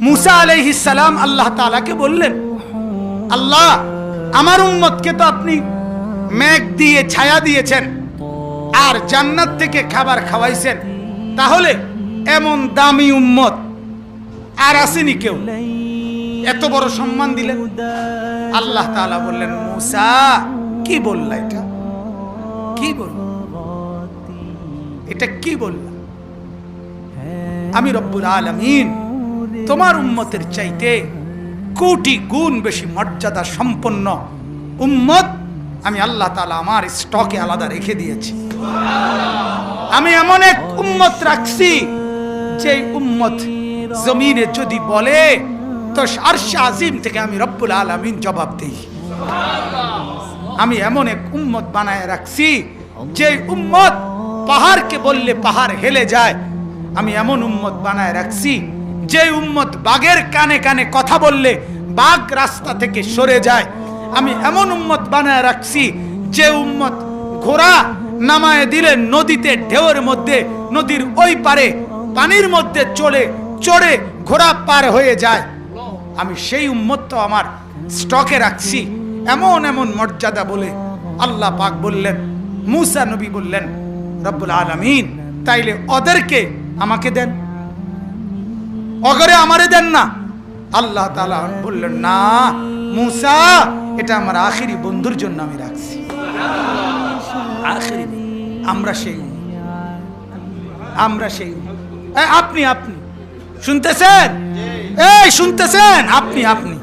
मूसा अलैहिस सलाम अल्लाह ताला के बोललेन, अल्लाह আমার উম্মতকে তো আপনি মেঘ দিয়ে ছায়া দিয়েছেন আর জান্নাত থেকে খাবার খাওয়াইছেন, তাহলে এমন দামি উম্মত আর আসেনি কেউ, এত বড় সম্মান দিলেন। আল্লাহ তাআলা বললেন, মূসা কি বললা, এটা কি বললা, এটা কি বললা? আমি রব্বুল আলামিন তোমার উম্মতের চাইতে কোটি গুণ বেশি মর্যাদা সম্পন্ন উম্মত আমি আল্লাহ তাআলা আমার স্টকে আলাদা রেখে দিয়েছি। আমি এমন এক উম্মত রাখছি যে উম্মত জমিনে যদি বলে তো আরশ আজিম থেকে আমি রব্বুল আলামিন জবাব দেই। আমি এমন এক উম্মত বানায় রাখছি যে উম্মত পাহাড়কে বললে পাহাড় হেলে যায়। আমি এমন উম্মত বানায় রাখছি যে উম্মত বাঘের কানে কানে কথা বললে বাঘ রাস্তা থেকে সরে যায়। আমি এমন উম্মত বানায় রাখছি যে উম্মত ঘোড়া নামায় দিলে নদীতে ঢেউয়ের মধ্যে নদীর ওই পারে পানির মধ্যে চড়ে ঘোড়া পার হয়ে যায়। আমি সেই উম্মত তো আমার স্টকে রাখছি। এমন এমন মর্যাদা বলে আল্লাহ পাক বললেন, মূসা নবী বললেন, রব্বুল আলামিন তাইলে ওদেরকে আমাকে দেন, অগরে আমারে দেন না। আল্লাহ তাআলা বললেন, না মূসা, এটা আমার আখিরি বন্ধুর জন্য আমি রাখছি। আখিরি আমরা সেই আপনি আপনি শুনতেছেন, এই শুনতেছেন, আপনি আপনি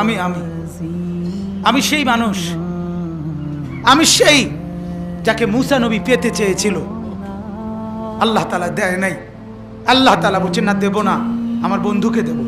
আমি আমি আমি সেই মানুষ, আমি সেই যাকে মূসা নবী পেতে চেয়েছিল, আল্লাহ তাআলা দেয় নাই। আল্লাহ তাআলা বলছেন, না দেব না, আমার বন্ধুকে দেব।